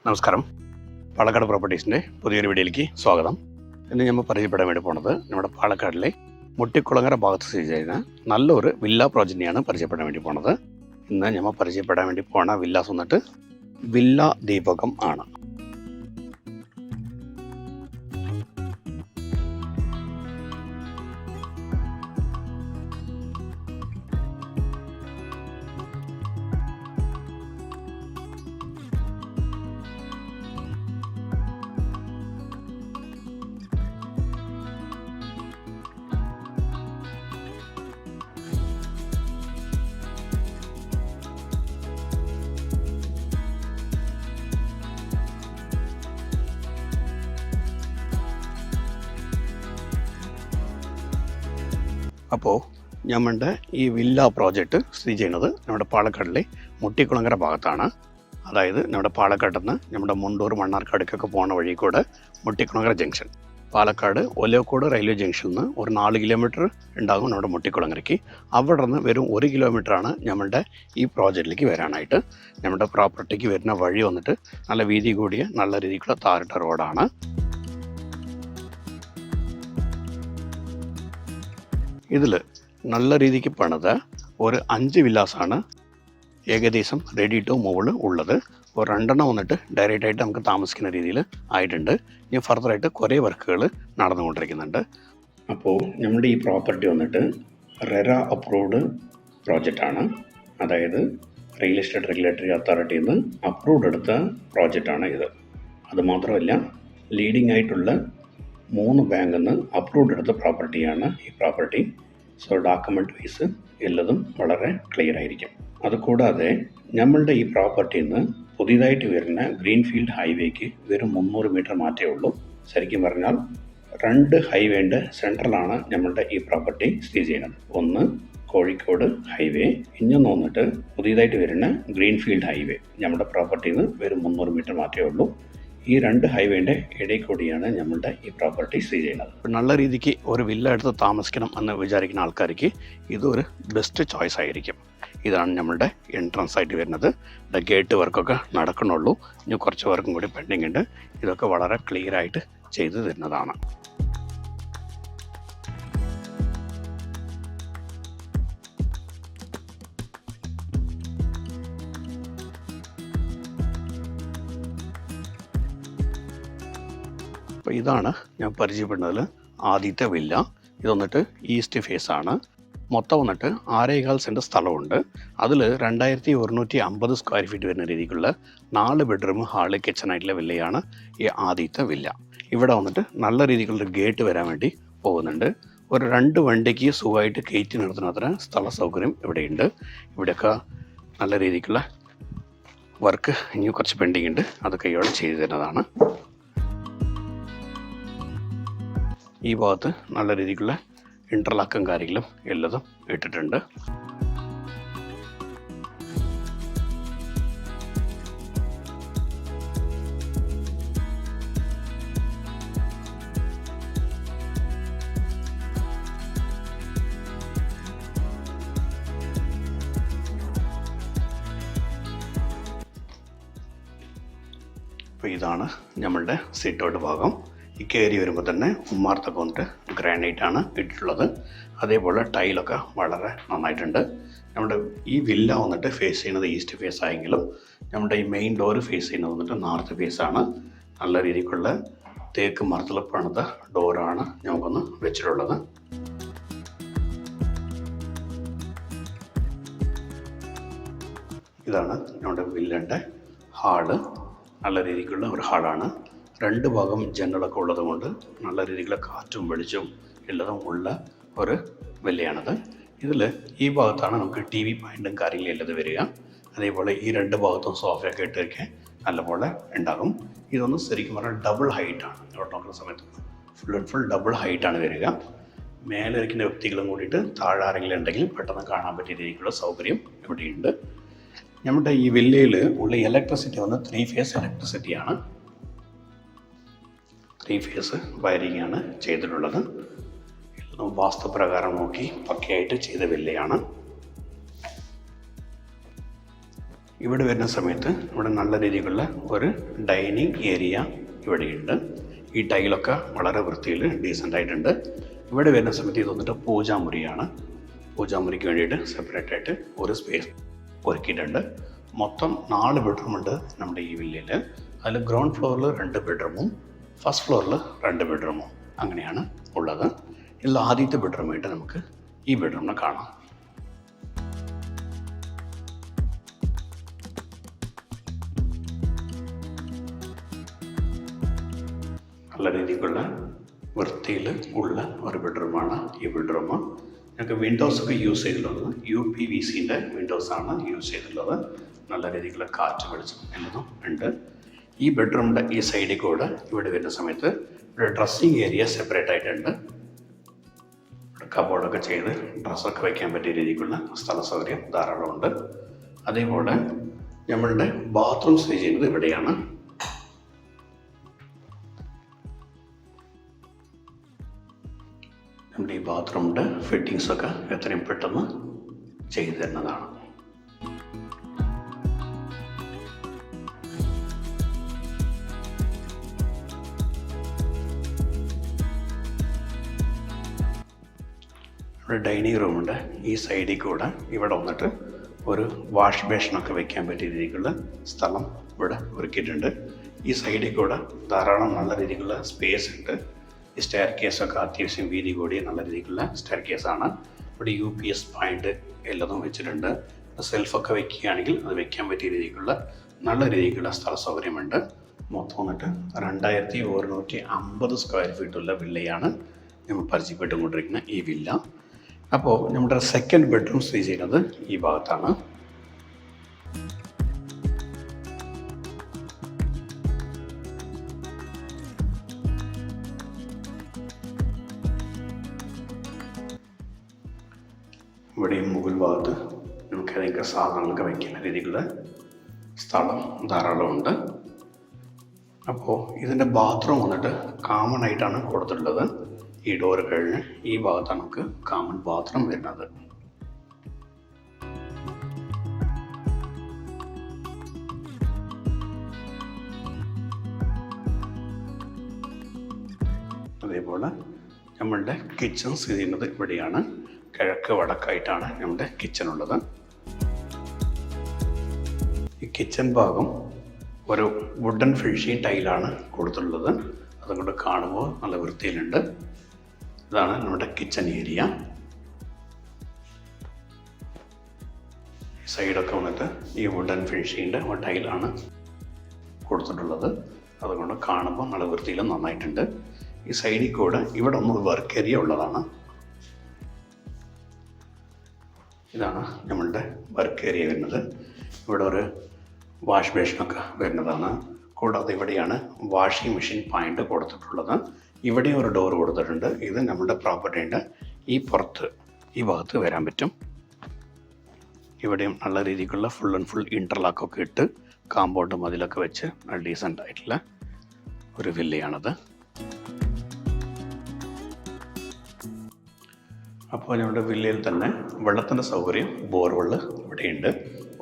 നമസ്കാരം. പാലക്കാട് പ്രോപ്പർട്ടീസിൻ്റെ പുതിയൊരു വീഡിയോയിലേക്ക് സ്വാഗതം. ഇന്ന് നമ്മൾ പരിചയപ്പെടാൻ വേണ്ടി പോണത് നമ്മുടെ പാലക്കാടിലെ മുട്ടിക്കുളങ്ങര ഭാഗത്ത് സ്ഥിതി ചെയ്യുന്ന നല്ലൊരു വില്ല പ്രോജക്റ്റിനെയാണ് പരിചയപ്പെടാൻ വേണ്ടി പോണത്. ഇന്ന് നമ്മൾ പരിചയപ്പെടാൻ വേണ്ടി പോണ വില്ലാസ് വന്നിട്ട് വില്ല ദീപകം ആണ്. അപ്പോൾ നമ്മളുടെ ഈ വില്ല പ്രോജക്റ്റ് സ്ഥിതി ചെയ്യുന്നത് നമ്മുടെ പാലക്കാടിലെ മുട്ടിക്കുളങ്ങര ഭാഗത്താണ്. അതായത് നമ്മുടെ പാലക്കാട്ടിൽ നിന്ന് നമ്മുടെ മുണ്ടൂർ മണ്ണാർക്കാടേക്കൊക്കെ പോകുന്ന വഴി കൂടെ മുട്ടിക്കുളങ്ങര ജംഗ്ഷൻ, പാലക്കാട് ഒലവക്കോട് റെയിൽവേ ജംഗ്ഷനിൽ നിന്ന് ഒരു 4 കിലോമീറ്റർ ഉണ്ടാകും നമ്മുടെ മുട്ടിക്കുളങ്ങരയ്ക്ക്. അവിടെ നിന്ന് വെറും 1 കിലോമീറ്ററാണ് നമ്മളുടെ ഈ പ്രോജക്റ്റിലേക്ക് വരാനായിട്ട്. നമ്മുടെ പ്രോപ്പർട്ടിക്ക് വരുന്ന വഴി വന്നിട്ട് നല്ല വീതി കൂടിയ നല്ല രീതിക്കുള്ള താറിട്ട റോഡാണ്. ഇതിൽ നല്ല രീതിക്ക് പണിത ഒരു 5 വില്ലാസാണ് ഏകദേശം റെഡി ടു മൂവ് ഉള്ളത്. ഒരു 2 വന്നിട്ട് ഡയറക്റ്റായിട്ട് നമുക്ക് താമസിക്കുന്ന രീതിയിൽ ആയിട്ടുണ്ട്. ഇനി ഫർദറായിട്ട് കുറേ വർക്കുകൾ നടന്നുകൊണ്ടിരിക്കുന്നുണ്ട്. അപ്പോൾ നമ്മുടെ ഈ പ്രോപ്പർട്ടി വന്നിട്ട് റെറ അപ്രൂവ്ഡ് പ്രോജക്റ്റാണ്. അതായത് റിയൽ എസ്റ്റേറ്റ് റെഗുലേറ്ററി അതോറിറ്റിയിൽ നിന്ന് അപ്രൂവ്ഡ് എടുത്ത പ്രോജക്റ്റാണ് ഇത്. അതുമാത്രമല്ല, ലീഡിംഗ് ആയിട്ടുള്ള 3 ബാങ്കിൽ നിന്ന് അപ്രൂവ്ഡ് എടുത്ത പ്രോപ്പർട്ടിയാണ് ഈ പ്രോപ്പർട്ടി. സോ ഡോക്യുമെൻ്റ് വൈസ് എല്ലതും വളരെ ക്ലിയർ ആയിരിക്കും. അതുകൂടാതെ നമ്മളുടെ ഈ പ്രോപ്പർട്ടിയിൽ നിന്ന് പുതിയതായിട്ട് വരുന്ന ഗ്രീൻഫീൽഡ് ഹൈവേക്ക് വെറും 300 മീറ്റർ മാറ്റേ ഉള്ളൂ. ശരിക്കും പറഞ്ഞാൽ 2 ഹൈവേൻ്റെ സെൻട്രലാണ് നമ്മളുടെ ഈ പ്രോപ്പർട്ടി സ്ഥിതി ചെയ്യുന്നത്. ഒന്ന് കോഴിക്കോട് ഹൈവേ, ഇഞ്ഞൊന്ന് വന്നിട്ട് പുതിയതായിട്ട് വരുന്ന ഗ്രീൻഫീൽഡ് ഹൈവേ. നമ്മുടെ പ്രോപ്പർട്ടിയിൽ നിന്ന് വെറും 300 മീറ്റർ മാറ്റേ ഉള്ളൂ. ഈ 2 ഹൈവേൻ്റെ ഇടയിൽ കൂടിയാണ് നമ്മളുടെ ഈ പ്രോപ്പർട്ടി സ്ഥിതി ചെയ്യുന്നത്. നല്ല രീതിക്ക് ഒരു വില്ല എടുത്ത് താമസിക്കണം എന്ന് വിചാരിക്കുന്ന ആൾക്കാർക്ക് ഇതൊരു ബെസ്റ്റ് ചോയ്സ് ആയിരിക്കും. ഇതാണ് നമ്മളുടെ എൻട്രൻസ് ആയിട്ട് വരുന്നത്. ഗേറ്റ് വർക്കൊക്കെ നടക്കണുള്ളൂ. ഇനി കുറച്ച് വർക്കും കൂടി പെൻഡിങ് ഉണ്ട്. ഇതൊക്കെ വളരെ ക്ലിയർ ആയിട്ട് ചെയ്തു തരുന്നതാണ്. അപ്പോൾ ഇതാണ് ഞാൻ പരിചയപ്പെടുന്നതിൽ ആദ്യത്തെ വില്ല. ഇത് വന്നിട്ട് ഈസ്റ്റ് ഫേസ് ആണ്. മൊത്തം വന്നിട്ട് 6.25 സെൻറ്റ് സ്ഥലമുണ്ട്. അതിൽ 2150 സ്ക്വയർ ഫീറ്റ് വരുന്ന രീതിക്കുള്ള 4 ബെഡ്റൂം ഹാള് കിച്ചണായിട്ടുള്ള വില്ലയാണ് ഈ ആദ്യത്തെ വില്ല. ഇവിടെ വന്നിട്ട് നല്ല രീതിക്കുള്ള ഗേറ്റ് വരാൻ വേണ്ടി പോകുന്നുണ്ട്. ഒരു 2 വണ്ടിക്ക് സുഖമായിട്ട് കയറ്റി നിർത്തുന്നത്ര സ്ഥല സൗകര്യം ഇവിടെയുണ്ട്. ഇവിടെയൊക്കെ നല്ല രീതിക്കുള്ള വർക്ക് ഇനി കുറച്ച് പെൻഡിങ് ഉണ്ട്. അതൊക്കെ ഇവിടെ ചെയ്തു തരുന്നതാണ്. ഈ ഭാഗത്ത് നല്ല രീതിക്കുള്ള ഇൻ്റർലോക്കും കാര്യങ്ങളും എല്ലതും ഇട്ടിട്ടുണ്ട്. അപ്പോൾ ഇതാണ് നമ്മളുടെ സിറ്റ് ഔട്ട് ഭാഗം. ഈ കയറി വരുമ്പോൾ തന്നെ ഉമ്മാർത്തൊക്കെ വന്നിട്ട് ഗ്രാനൈറ്റാണ് ഇട്ടിട്ടുള്ളത്. അതേപോലെ ടൈലൊക്കെ വളരെ നന്നായിട്ടുണ്ട്. നമ്മുടെ ഈ വില്ല വന്നിട്ട് ഫേസ് ചെയ്യുന്നത് ഈസ്റ്റ് ഫേസ് ആയെങ്കിലും നമ്മുടെ ഈ മെയിൻ ഡോർ ഫേസ് ചെയ്യുന്നത് വന്നിട്ട് നോർത്ത് ഫേസാണ്. നല്ല രീതിക്കുള്ള തേക്ക് മരത്തിൽ പണിത ഡോറാണ് നമുക്കൊന്ന് വെച്ചിട്ടുള്ളത്. ഇതാണ് നമ്മുടെ വില്ലൻ്റെ ഹാള്. നല്ല രീതിക്കുള്ള ഒരു ഹാളാണ്. 2 ഭാഗം ജനലൊക്കെ ഉള്ളത് കൊണ്ട് നല്ല രീതിയിലുള്ള കാറ്റും വെളിച്ചവും എല്ലതും ഉള്ള ഒരു വില്ലയാണത്. ഇതിൽ ഈ ഭാഗത്താണ് നമുക്ക് TV പോയിൻറ്റും കാര്യങ്ങളും എല്ലാം വരിക. അതേപോലെ ഈ 2 ഭാഗത്തും സോഫയൊക്കെ ഇട്ട് വയ്ക്കാൻ നല്ലപോലെ ഉണ്ടാകും. ഇതൊന്ന് ശരിക്കും പറഞ്ഞാൽ ഡബിൾ ഹൈറ്റാണ്. ഇവിടെ നോക്കുന്ന സമയത്ത് ഫുൾ ഡബിൾ ഹൈറ്റാണ് വരിക. മേലെ ഇരിക്കുന്ന വ്യക്തികളും കൂടിയിട്ട് താഴെ ആരെങ്കിലും ഉണ്ടെങ്കിൽ പെട്ടെന്ന് കാണാൻ പറ്റിയ രീതിക്കുള്ള സൗകര്യം ഇവിടെയുണ്ട്. നമ്മുടെ ഈ വില്ലയിൽ ഉള്ള ഇലക്ട്രിസിറ്റി വന്ന് 3 ഫേസ് ഇലക്ട്രിസിറ്റിയാണ്. 3 ഫേസ് വയറിംഗ് ആണ് ചെയ്തിട്ടുള്ളത്. വാസ്തുപ്രകാരം നോക്കി പക്കയായിട്ട് ചെയ്ത വില്ലയാണ്. ഇവിടെ വരുന്ന സമയത്ത് ഇവിടെ നല്ല രീതിയിലുള്ള ഒരു ഡൈനിങ് ഏരിയ ഇവിടെയുണ്ട്. ഈ ടൈലൊക്കെ വളരെ വൃത്തിയിൽ ഡീസൻ്റ് ആയിട്ടുണ്ട്. ഇവിടെ വരുന്ന സമയത്ത് ഇത് വന്നിട്ട് പൂജാമുറിയാണ്. പൂജാമുറിക്ക് വേണ്ടിയിട്ട് സെപ്പറേറ്റ് ആയിട്ട് ഒരു സ്പേസ് ഒരുക്കിയിട്ടുണ്ട്. മൊത്തം 4 ബെഡ്റൂമുണ്ട് നമ്മുടെ ഈ വില്ലയിൽ. അതിൽ ഗ്രൗണ്ട് ഫ്ലോറിൽ 2 ബെഡ്റൂമും ഫസ്റ്റ് ഫ്ലോറിൽ 2 ബെഡ്റൂമും അങ്ങനെയാണ് ഉള്ളത്. ഇതിൽ ആദ്യത്തെ ബെഡ്റൂമായിട്ട് നമുക്ക് ഈ ബെഡ്റൂമിനെ കാണാം. നല്ല രീതിക്കുള്ള വൃത്തിയിൽ ഉള്ള ഒരു ബെഡ്റൂമാണ് ഈ ബെഡ്റൂം. ഞങ്ങൾക്ക് വിൻഡോസൊക്കെ യൂസ് ചെയ്തിട്ടുള്ളത് UPVCൻ്റെ വിൻഡോസാണ് യൂസ് ചെയ്തിട്ടുള്ളത്. നല്ല രീതിക്കുള്ള കാറ്റ് വെളിച്ചം എന്നതും ഉണ്ട്. ഈ ബെഡ്റൂമിൻ്റെ ഈ സൈഡിൽ കൂടെ ഇവിടെ വരുന്ന സമയത്ത് ഇവിടെ ഡ്രസ്സിങ് ഏരിയ സെപ്പറേറ്റ് ആയിട്ടുണ്ട്. ഇവിടെ കബോർഡൊക്കെ ചെയ്ത് ഡ്രസ്സൊക്കെ വയ്ക്കാൻ പറ്റിയ രീതിക്കുള്ള സ്ഥല സൗകര്യം ധാരാളമുണ്ട്. അതേപോലെ നമ്മളുടെ ബാത്റൂം സ്ഥിതി ചെയ്യുന്നത് ഇവിടെയാണ്. നമ്മുടെ ഈ ബാത്റൂമിൻ്റെ ഫിറ്റിങ്സൊക്കെ എത്രയും പെട്ടെന്ന് ചെയ്തു തരുന്നതാണ്. ഇവിടെ ഡൈനിങ് റൂമുണ്ട്. ഈ സൈഡിൽ കൂടെ ഇവിടെ വന്നിട്ട് ഒരു വാഷ് ബേഷനൊക്കെ വെക്കാൻ പറ്റിയ രീതിക്കുള്ള സ്ഥലം ഇവിടെ ഒരുക്കിയിട്ടുണ്ട്. ഈ സൈഡിൽ കൂടെ ധാരാളം നല്ല രീതിക്കുള്ള സ്പേസ് ഉണ്ട്. ഈ സ്റ്റെയർ കേസൊക്കെ അത്യാവശ്യം വീതി കൂടിയ നല്ല രീതിക്കുള്ള സ്റ്റെയർ കേസാണ്. ഇവിടെ UPS പോയിൻ്റ് എല്ലാതും വെച്ചിട്ടുണ്ട്. സെൽഫൊക്കെ വെക്കുകയാണെങ്കിൽ അത് വെക്കാൻ പറ്റിയ രീതിക്കുള്ള നല്ല രീതിക്കുള്ള സ്ഥല സൗകര്യമുണ്ട്. മൊത്തം വന്നിട്ട് 2150 സ്ക്വയർ ഫീറ്റുള്ള വില്ലയാണ് നമ്മൾ പരിചയപ്പെട്ടുകൊണ്ടിരിക്കുന്ന ഈ വില്ല. അപ്പോൾ നമ്മുടെ സെക്കൻഡ് ബെഡ്റൂം സ്ഥിതി ചെയ്യുന്നത് ഈ ഭാഗത്താണ്. ഇവിടെയും മുകൾ ഭാഗത്ത് നമുക്ക് ഏതെങ്കിലും സാധനങ്ങളൊക്കെ വയ്ക്കുന്ന രീതിയിലുള്ള സ്ഥലം ധാരാളമുണ്ട്. അപ്പോൾ ഇതിൻ്റെ ബാത്റൂം വന്നിട്ട് കോമൺ ആയിട്ടാണ് കൊടുത്തിട്ടുള്ളത്. ഈ ഡോറ് കഴിഞ്ഞ് ഈ ഭാഗത്താണ് നമുക്ക് കോമൺ ബാത്റൂം വരുന്നത്. അതേപോലെ നമ്മളുടെ കിച്ചൺ സ്ഥിതി ചെയ്യുന്നത് ഇവിടെയാണ്. കിഴക്ക് വടക്കായിട്ടാണ് നമ്മുടെ കിച്ചൺ ഉള്ളത്. ഈ കിച്ചൺ ഭാഗം ഒരു വുഡൻ ഫിനിഷിംഗ് ടൈലാണ് കൊടുത്തിട്ടുള്ളത്. അതുകൊണ്ട് കാണുമ്പോൾ നല്ല വൃത്തിയിലുണ്ട്. ഇതാണ് നമ്മുടെ കിച്ചൺ ഏരിയ. സൈഡൊക്കെ വന്നിട്ട് ഈ വുഡൻ ഫിനിഷിങ്ങിൻ്റെ ടൈലാണ് കൊടുത്തിട്ടുള്ളത്. അതുകൊണ്ട് കാണുമ്പോൾ നല്ല വൃത്തിയിലും നന്നായിട്ടുണ്ട്. ഈ സൈഡിൽ കൂടെ ഇവിടെ ഒന്ന് വർക്ക് ഏരിയ ഉള്ളതാണ്. ഇതാണ് നമ്മളുടെ വർക്ക് ഏരിയ വരുന്നത്. ഇവിടെ ഒരു വാഷ് ബേഷനൊക്കെ വരുന്നതാണ്. കൂടാതെ ഇവിടെയാണ് വാഷിംഗ് മെഷീൻ പോയിൻ്റ് കൊടുത്തിട്ടുള്ളത്. ഇവിടെ ഒരു ഡോർ കൊടുത്തിട്ടുണ്ട്. ഇത് നമ്മുടെ പ്രോപ്പർട്ടീൻ്റെ ഈ പുറത്ത് ഈ ഭാഗത്ത് വരാൻ പറ്റും. ഇവിടെയും നല്ല രീതിക്കുള്ള ഫുൾ ആൻഡ് ഫുൾ ഇൻ്റർലോക്കൊക്കെ ഇട്ട് കാമ്പൗണ്ട് മതിലൊക്കെ വെച്ച് ഡീസൻ്റ് ആയിട്ടുള്ള ഒരു വില്ലയാണത്. അപ്പോൾ നമ്മുടെ വില്ലയിൽ തന്നെ വെള്ളത്തിൻ്റെ സൗകര്യം ബോർവെൽ ഇവിടെയുണ്ട്.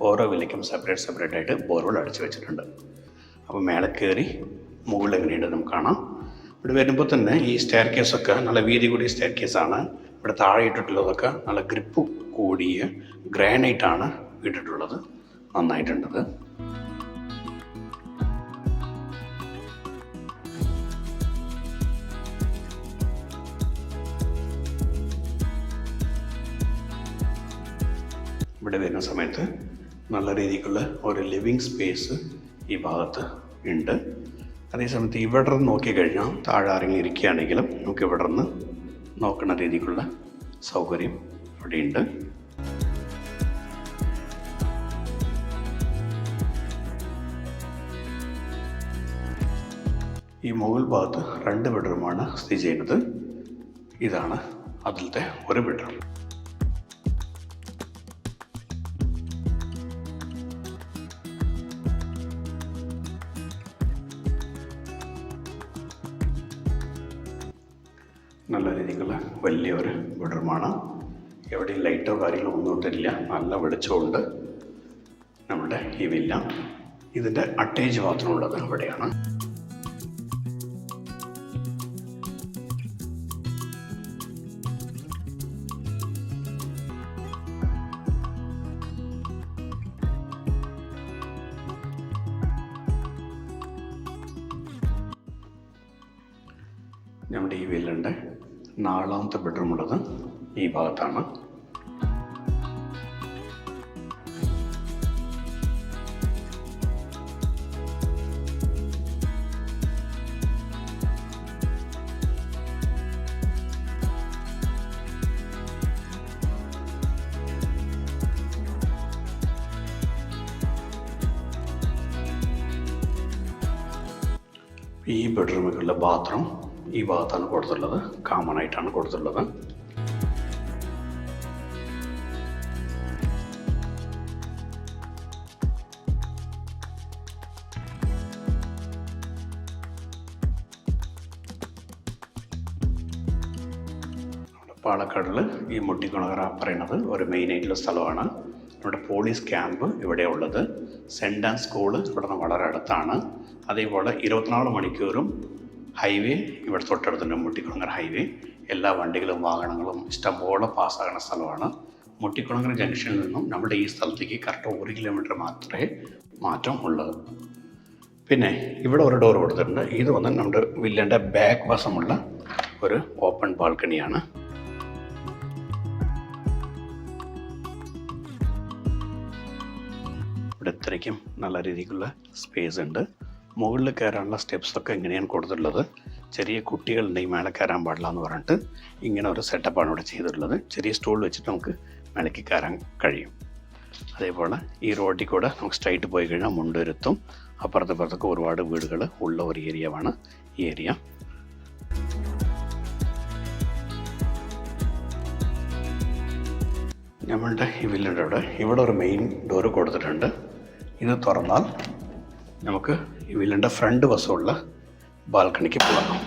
ഓരോ വില്ലയ്ക്കും സെപ്പറേറ്റ് ആയിട്ട് ബോർവെൽ അടിച്ചു വെച്ചിട്ടുണ്ട്. അപ്പോൾ മേലെ കയറി മുകളിൽ എങ്ങനെയുണ്ട് നമുക്ക് കാണാം. ഇവിടെ വരുമ്പോൾ തന്നെ ഈ സ്റ്റെയർ കേസൊക്കെ നല്ല വീതി കൂടിയ സ്റ്റെയർ കേസാണ്. ഇവിടെ താഴെ ഇട്ടിട്ടുള്ളതൊക്കെ നല്ല ഗ്രിപ്പ് കൂടിയ ഗ്രാനൈറ്റാണ് ഇട്ടിട്ടുള്ളത്. നന്നായിട്ടുണ്ടത്. ഇവിടെ വരുന്ന സമയത്ത് നല്ല രീതിക്കുള്ള ഒരു ലിവിങ് സ്പേസ് ഈ ഭാഗത്ത് ഉണ്ട്. അതേസമയത്ത് ഇവിടെ നിന്ന് നോക്കിക്കഴിഞ്ഞാൽ താഴെ ഇറങ്ങി ഇരിക്കുകയാണെങ്കിലും നമുക്ക് ഇവിടെ നിന്ന് നോക്കുന്ന രീതിക്കുള്ള സൗകര്യം ഇവിടെയുണ്ട്. ഈ മുകൾ ഭാഗത്ത് 2 ബെഡ്റൂമാണ് സ്ഥിതി ചെയ്യുന്നത്. ഇതാണ് അതിലത്തെ ഒരു ബെഡ്റൂം. നല്ല രീതിക്കുള്ള വലിയൊരു ബെഡ്റൂമാണ്. എവിടെയും ലൈറ്റോ കാര്യങ്ങളോ ഒന്നും ഇട്ടില്ല. നല്ല വെളിച്ചമുണ്ട്. നമ്മുടെ ഈ വില്ല. ഇതിൻ്റെ അറ്റാച്ച് ബാത്റൂം ഉള്ളത് ഇവിടെയാണ്. നമ്മുടെ ഈ വില്ലൻ്റെ 4ാമത്തെ ബെഡ്റൂം ഉള്ളത് ഈ ഭാഗത്താണ്. ഈ ബെഡ്റൂമിലുള്ള ബാത്റൂം ഈ ഭാഗത്താണ് കൊടുത്തുള്ളത്, കോമൺ ആയിട്ടാണ് കൊടുത്തുള്ളത്. പാലക്കാടിൽ ഈ മുട്ടിക്കുളങ്ങര പറയുന്നത് ഒരു മെയിനായിട്ടുള്ള സ്ഥലമാണ്. നമ്മുടെ പോലീസ് ക്യാമ്പ് ഇവിടെ ഉള്ളത്. സെൻറ് ആൻഡ് സ്കൂള് ഇവിടെ നിന്ന് വളരെ അടുത്താണ്. അതേപോലെ 24 മണിക്കൂറും ഹൈവേ ഇവിടെ തൊട്ടടുത്തുണ്ട്. മുട്ടിക്കുളങ്ങര ഹൈവേ എല്ലാ വണ്ടികളും വാഹനങ്ങളും ഇഷ്ടംപോലെ പാസ്സാകുന്ന സ്ഥലമാണ്. മുട്ടിക്കുളങ്ങര ജംഗ്ഷനിൽ നിന്നും നമ്മുടെ ഈ സ്ഥലത്തേക്ക് കറക്റ്റ് 1 കിലോമീറ്റർ മാത്രമേ മാറ്റം ഉള്ളത്. പിന്നെ ഇവിടെ ഒരു ഡോർ കൊടുത്തിട്ടുണ്ട്. ഇത് വന്ന് നമ്മുടെ വില്ലൻ്റെ ബാക്ക് വശമുള്ള ഒരു ഓപ്പൺ ബാൽക്കണിയാണ്. ഇവിടെ ഇത്രയ്ക്കും നല്ല രീതിക്കുള്ള സ്പേസ് ഉണ്ട്. മുകളിൽ കയറാനുള്ള സ്റ്റെപ്സൊക്കെ ഇങ്ങനെയാണ് കൊടുത്തിട്ടുള്ളത്. ചെറിയ കുട്ടികളുണ്ടെങ്കിൽ മേലെ കയറാൻ പാടില്ല എന്ന് പറഞ്ഞിട്ട് ഇങ്ങനെ ഒരു സെറ്റപ്പാണ് ഇവിടെ ചെയ്തിട്ടുള്ളത്. ചെറിയ സ്റ്റൂൾ വെച്ചിട്ട് നമുക്ക് മേലേക്ക് കയറാൻ കഴിയും. അതേപോലെ ഈ റോഡിൽ കൂടെ നമുക്ക് സ്ട്രൈറ്റ് പോയി കഴിഞ്ഞാൽ മുണ്ടുരുത്തും അപ്പുറത്തൊക്കെ ഒരുപാട് വീടുകൾ ഉള്ള ഒരു ഏരിയയാണ് ഈ ഏരിയ. നമ്മളുടെ ഈ വില്ലയുടെ ഇവിടെ ഒരു മെയിൻ ഡോറ് കൊടുത്തിട്ടുണ്ട്. ഇത് തുറന്നാൽ നമുക്ക് ഈ വില്ലൻ്റെ ഫ്രണ്ട് വശമുള്ള ബാൽക്കണിക്ക് പോകാം.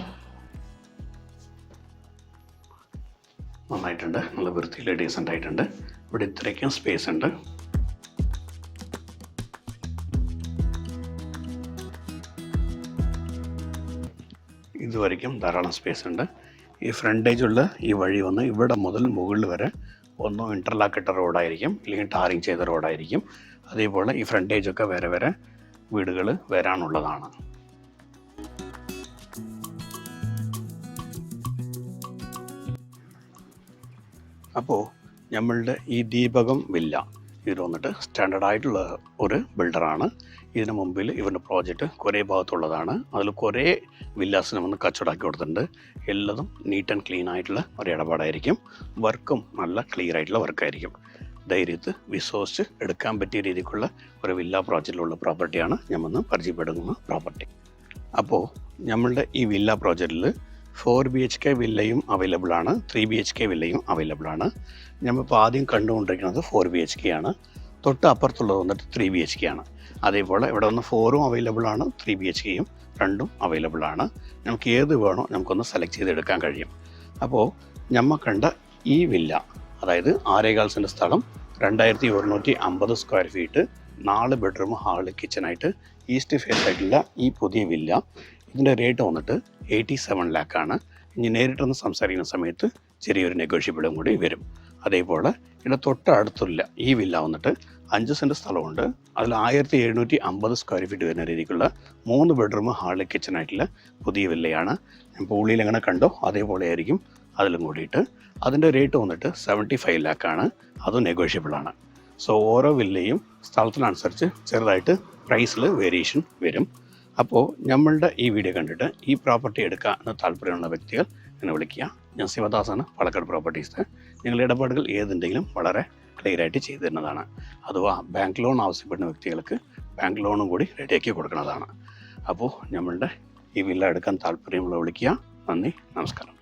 നന്നായിട്ടുണ്ട്, നല്ല വൃത്തിയിൽ ഡീസൻ്റ് ആയിട്ടുണ്ട്. ഇവിടെ ഇത്രയ്ക്കും സ്പേസ് ഉണ്ട്. ഇതുവരയ്ക്കും ധാരാളം സ്പേസ് ഉണ്ട്. ഈ ഫ്രണ്ടേജുള്ള ഈ വഴി വന്ന് ഇവിടെ മുതൽ മുകളിൽ വരെ ഒന്നോ ഇൻ്റർലാക്ക് ഇട്ട റോഡായിരിക്കും, ഇല്ലെങ്കിൽ ടാറിങ് ചെയ്ത റോഡായിരിക്കും. അതേപോലെ ഈ ഫ്രണ്ടേജൊക്കെ വേറെ വീടുകൾ വരാനുള്ളതാണ്. അപ്പോൾ നമ്മളുടെ ഈ ദീപകം വില്ല ഇത് വന്നിട്ട് സ്റ്റാൻഡേർഡ് ആയിട്ടുള്ള ഒരു ബിൽഡറാണ്. ഇതിന് മുമ്പിൽ ഇവരുടെ പ്രോജക്റ്റ് കുറേ ഭാഗത്തുള്ളതാണ്. അതിൽ കുറേ വില്ലാസിന് വന്ന് കച്ചവടമാക്കി കൊടുത്തിട്ടുണ്ട്. എല്ലതും നീറ്റ് ആൻഡ് ക്ലീൻ ആയിട്ടുള്ള ഒരു ഇടപാടായിരിക്കും. വർക്കും നല്ല ക്ലിയർ ആയിട്ടുള്ള വർക്കായിരിക്കും. ധൈര്യത്ത് വിശ്വസിച്ച് എടുക്കാൻ പറ്റിയ രീതിക്കുള്ള ഒരു വില്ല പ്രോജക്റ്റിലുള്ള പ്രോപ്പർട്ടിയാണ് നമ്മൾ പരിചയപ്പെടുന്ന പ്രോപ്പർട്ടി. അപ്പോൾ നമ്മളുടെ ഈ വില്ല പ്രോജക്റ്റിൽ 4 BHK വില്ലയും അവൈലബിൾ ആണ്, 3 BHK വില്ലയും അവൈലബിൾ ആണ്. നമ്മളിപ്പോൾ ആദ്യം കണ്ടുകൊണ്ടിരിക്കുന്നത് 4 BHK ആണ്. തൊട്ട് അപ്പുറത്തുള്ളത് വന്നിട്ട് 3 BHK ആണ്. അതേപോലെ ഇവിടെ വന്ന് 4ഉം അവൈലബിൾ ആണ്, 3 BHKയും രണ്ടും അവൈലബിൾ ആണ്. നമുക്ക് ഏത് വേണോ നമുക്കൊന്ന് സെലക്ട് ചെയ്തെടുക്കാൻ കഴിയും. അപ്പോൾ നമ്മൾ കണ്ട ഈ വില്ല, അതായത് 6.25 സെൻറ്റ് സ്ഥലം, 2150 സ്ക്വയർ ഫീറ്റ്, 4 ബെഡ്റൂം, ഹാള്, കിച്ചണായിട്ട് ഈസ്റ്റ് ഫേസ് ആയിട്ടുള്ള ഈ പുതിയ വില്ല, ഇതിൻ്റെ റേറ്റ് വന്നിട്ട് 87 ലാക്കാണ്. ഇനി നേരിട്ടൊന്ന് സംസാരിക്കുന്ന സമയത്ത് ചെറിയൊരു നെഗോഷ്യബിളും കൂടി വരും. അതേപോലെ ഇതിൻ്റെ തൊട്ടടുത്തുള്ള ഈ വില്ല വന്നിട്ട് 5 സെൻറ്റ് സ്ഥലമുണ്ട്. അതിൽ 1750 സ്ക്വയർ ഫീറ്റ് വരുന്ന രീതിക്കുള്ള 3 ബെഡ്റൂം, ഹാള്, കിച്ചണായിട്ടുള്ള പുതിയ വില്ലയാണ്. ഞാൻ പൂളിയിൽ എങ്ങനെ കണ്ടോ അതേപോലെ ആയിരിക്കും അതിലും കൂടിയിട്ട്. അതിൻ്റെ റേറ്റ് വന്നിട്ട് 75 ലാക്കാണ്. അതും നെഗോഷ്യബിളാണ്. സോ ഓരോ വില്ലയും സ്ഥലത്തിനനുസരിച്ച് ചെറുതായിട്ട് പ്രൈസിൽ വേരിയേഷൻ വരും. അപ്പോൾ നമ്മളുടെ ഈ വീഡിയോ കണ്ടിട്ട് ഈ പ്രോപ്പർട്ടി എടുക്കാൻ താല്പര്യമുള്ള വ്യക്തികൾ എന്നെ വിളിക്കുക. ഞാൻ ശിവദാസാണ്, പാലക്കാട് പ്രോപ്പർട്ടീസ്. നിങ്ങളുടെ ഇടപാടുകൾ ഏതുണ്ടെങ്കിലും വളരെ ക്ലിയറായിട്ട് ചെയ്തു തരുന്നതാണ്. അഥവാ ബാങ്ക് ലോൺ ആവശ്യപ്പെടുന്ന വ്യക്തികൾക്ക് ബാങ്ക് ലോണും കൂടി റെഡിയാക്കി കൊടുക്കുന്നതാണ്. അപ്പോൾ നമ്മളുടെ ഈ വില്ല എടുക്കാൻ താല്പര്യമുള്ള വിളിക്കുക. നന്ദി, നമസ്കാരം.